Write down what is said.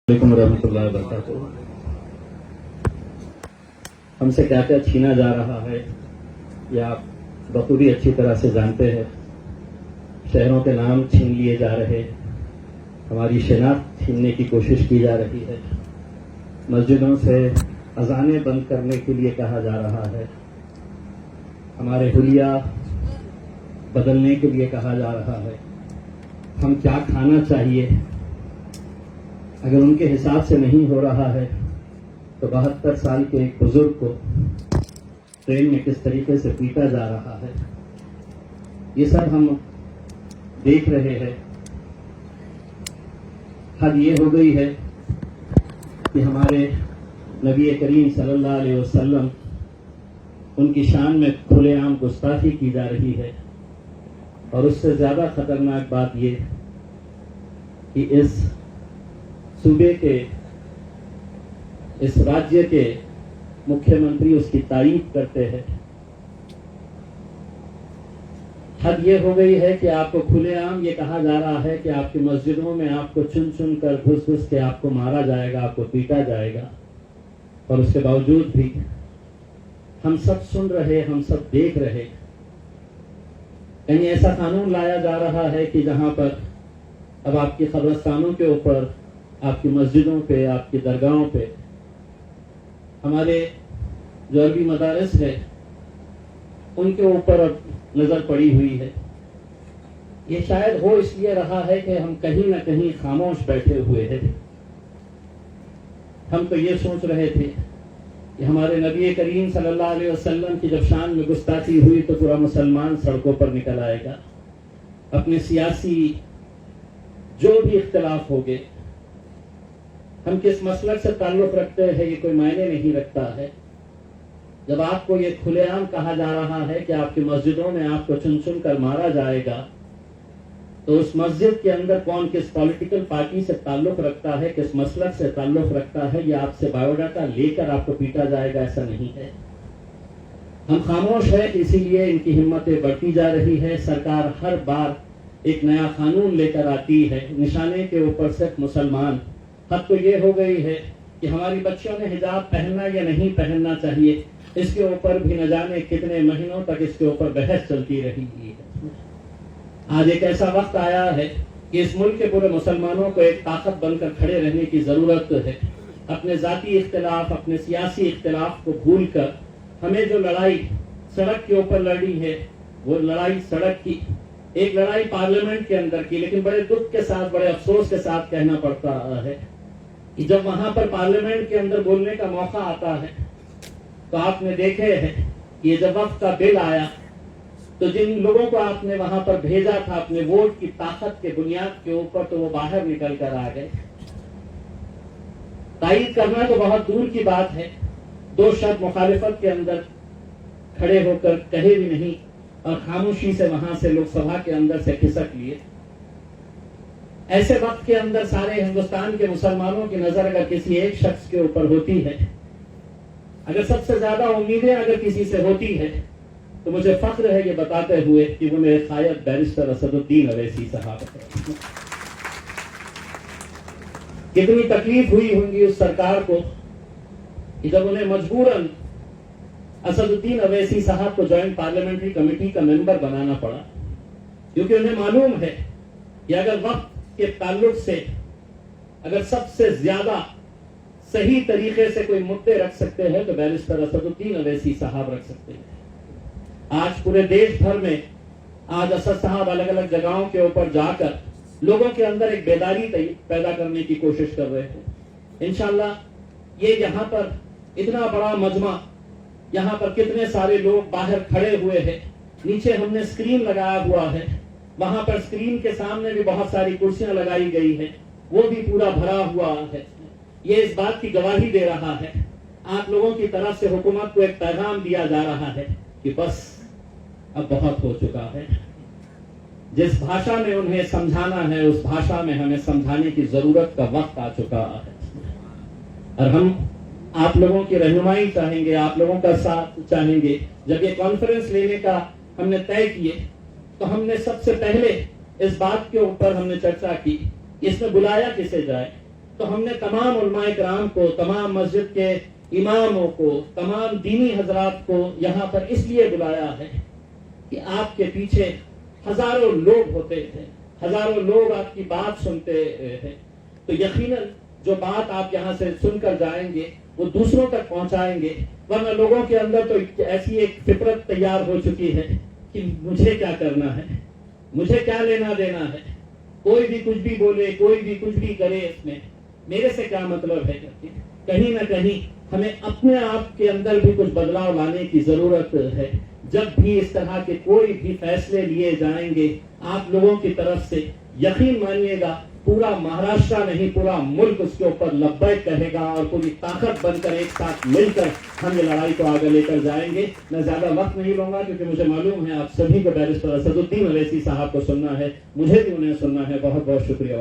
علیکم ورحمۃ اللہ وبرکاتہ. ہم سے کیا کیا چھینا جا رہا ہے یہ آپ بخوبی اچھی طرح سے جانتے ہیں. شہروں کے نام چھین لیے جا رہے، ہماری شناخت چھیننے کی کوشش کی جا رہی ہے، مسجدوں سے اذانیں بند کرنے کے لیے کہا جا رہا ہے، ہمارے حلیہ بدلنے کے لیے کہا جا رہا ہے. ہم کیا کھانا چاہیے اگر ان کے حساب سے نہیں ہو رہا ہے تو 72 سال کے ایک بزرگ کو ٹرین میں کس طریقے سے پیٹا جا رہا ہے، یہ سب ہم دیکھ رہے ہیں. حد یہ ہو گئی ہے کہ ہمارے نبی کریم صلی اللہ علیہ وسلم ان کی شان میں کھلے عام گستاخی کی جا رہی ہے. اور اس سے زیادہ خطرناک بات یہ کہ اس صوبے کے، اس راجیہ کے مکھیہ منتری اس کی تعریف کرتے ہیں. حد یہ ہو گئی ہے کہ آپ کو کھلے عام یہ کہا جا رہا ہے کہ آپ کی مسجدوں میں آپ کو چن چن کر گھس گھس کے آپ کو مارا جائے گا، آپ کو پیٹا جائے گا. اور اس کے باوجود بھی ہم سب سن رہے، ہم سب دیکھ رہے. کہیں ایسا قانون لایا جا رہا ہے کہ جہاں پر اب آپ کی قبرستانوں کے اوپر، آپ کی مسجدوں پہ، آپ کی درگاہوں پہ، ہمارے جو عربی مدارس ہے ان کے اوپر اب نظر پڑی ہوئی ہے. یہ شاید ہو اس لیے رہا ہے کہ ہم کہیں نہ کہیں خاموش بیٹھے ہوئے ہیں. ہم تو یہ سوچ رہے تھے کہ ہمارے نبی کریم صلی اللہ علیہ وسلم کی جب شان میں گستاخی ہوئی تو پورا مسلمان سڑکوں پر نکل آئے گا. اپنے سیاسی جو بھی اختلاف ہوگے، ہم کس مسلک سے تعلق رکھتے ہیں یہ کوئی معنی نہیں رکھتا ہے. جب آپ کو یہ کھلے عام کہا جا رہا ہے کہ آپ کی مسجدوں میں آپ کو چن چن کر مارا جائے گا، تو اس مسجد کے اندر کون کس پولیٹیکل پارٹی سے تعلق رکھتا ہے، کس مسلک سے تعلق رکھتا ہے، یہ آپ سے بایو ڈاٹا لے کر آپ کو پیٹا جائے گا، ایسا نہیں ہے. ہم خاموش ہیں، اسی لیے ان کی ہمتیں بڑھتی جا رہی ہے. سرکار ہر بار ایک نیا قانون لے کر آتی ہے، نشانے کے اوپر صرف مسلمان. حد تو یہ ہو گئی ہے کہ ہماری بچیوں نے حجاب پہننا یا نہیں پہننا چاہیے، اس کے اوپر بھی نہ جانے کتنے مہینوں تک اس کے اوپر بحث چلتی رہی ہے. آج ایک ایسا وقت آیا ہے کہ اس ملک کے پورے مسلمانوں کو ایک طاقت بن کر کھڑے رہنے کی ضرورت ہے. اپنے ذاتی اختلاف، اپنے سیاسی اختلاف کو بھول کر ہمیں جو لڑائی سڑک کے اوپر لڑی ہے، وہ لڑائی سڑک کی، ایک لڑائی پارلیمنٹ کے اندر کی. لیکن بڑے دکھ کے ساتھ، بڑے افسوس کے ساتھ کہنا پڑتا ہے کہ جب وہاں پر پارلیمنٹ کے اندر بولنے کا موقع آتا ہے تو آپ نے دیکھے ہیں کہ جب وقت کا بل آیا تو جن لوگوں کو آپ نے وہاں پر بھیجا تھا اپنے ووٹ کی طاقت کے بنیاد کے اوپر، تو وہ باہر نکل کر آ گئے. تائید کرنا تو بہت دور کی بات ہے، 2 شبد مخالفت کے اندر کھڑے ہو کر کہے بھی نہیں اور خاموشی سے وہاں سے لوک سبھا کے اندر سے کھسک لیے. ایسے وقت کے اندر سارے ہندوستان کے مسلمانوں کی نظر اگر کسی ایک شخص کے اوپر ہوتی ہے، اگر سب سے زیادہ امیدیں اگر کسی سے ہوتی ہے، تو مجھے فخر ہے یہ بتاتے ہوئے کہ وہ میرے قائد بیرسٹر اسد الدین اویسی صاحب ہیں. کتنی تکلیف ہوئی ہوں گی اس سرکار کو کہ جب انہیں مجبوراً اسد الدین اویسی صاحب کو جوائنٹ پارلیمنٹری کمیٹی کا ممبر بنانا پڑا، کیونکہ انہیں معلوم ہے کہ اگر وقت کے تعلق سے اگر سب سے زیادہ صحیح طریقے سے کوئی مدعے رکھ سکتے ہیں تو بیرسٹر اسد الدین اویسی صاحب رکھ سکتے ہیں. آج پورے دیش بھر میں آج اسد صاحب الگ الگ جگہوں کے اوپر جا کر لوگوں کے اندر ایک بیداری پیدا کرنے کی کوشش کر رہے ہیں. انشاءاللہ یہ یہاں پر اتنا بڑا مجمع، یہاں پر کتنے سارے لوگ باہر کھڑے ہوئے ہیں، نیچے ہم نے اسکرین لگایا ہوا ہے، وہاں پر اسکرین کے سامنے بھی بہت ساری کرسیاں لگائی گئی ہیں، وہ بھی پورا بھرا ہوا ہے. یہ اس بات کی گواہی دے رہا ہے، آپ لوگوں کی طرف سے حکومت کو ایک پیغام دیا جا رہا ہے کہ بس اب بہت ہو چکا ہے. جس بھاشا میں انہیں سمجھانا ہے اس بھاشا میں ہمیں سمجھانے کی ضرورت کا وقت آ چکا ہے. اور ہم آپ لوگوں کی رہنمائی چاہیں گے، آپ لوگوں کا ساتھ چاہیں گے. جب یہ کانفرنس لینے کا ہم نے طے کیے تو ہم نے سب سے پہلے اس بات کے اوپر ہم نے چرچا کی اس میں بلایا کسے جائے. تو ہم نے تمام علماء کرام کو، تمام مسجد کے اماموں کو، تمام دینی حضرات کو یہاں پر اس لیے بلایا ہے کہ آپ کے پیچھے ہزاروں لوگ ہوتے ہیں، ہزاروں لوگ آپ کی بات سنتے ہیں، تو یقیناً جو بات آپ یہاں سے سن کر جائیں گے وہ دوسروں تک پہنچائیں گے، ورنہ لوگوں کے اندر تو ایسی ایک فطرت تیار ہو چکی ہے کہ مجھے کیا کرنا ہے، مجھے کیا لینا دینا ہے، کوئی بھی کچھ بھی بولے، کوئی بھی کچھ بھی کرے، اس میں میرے سے کیا مطلب ہے۔ کہیں نہ کہیں ہمیں اپنے آپ کے اندر بھی کچھ بدلاؤ لانے کی ضرورت ہے۔ جب بھی اس طرح کے کوئی بھی فیصلے لیے جائیں گے آپ لوگوں کی طرف سے، یقین مانیے گا پورا مہاراشٹر نہیں، پورا ملک اس کے اوپر لبیک کہے گا، اور پوری طاقت بن کر ایک ساتھ مل کر ہم یہ لڑائی کو آگے لے کر جائیں گے۔ میں زیادہ وقت نہیں لوں گا کیونکہ مجھے معلوم ہے آپ سبھی کو بیرسٹر اسد الدین اویسی صاحب کو سننا ہے، مجھے بھی انہیں سننا ہے۔ بہت بہت شکریہ۔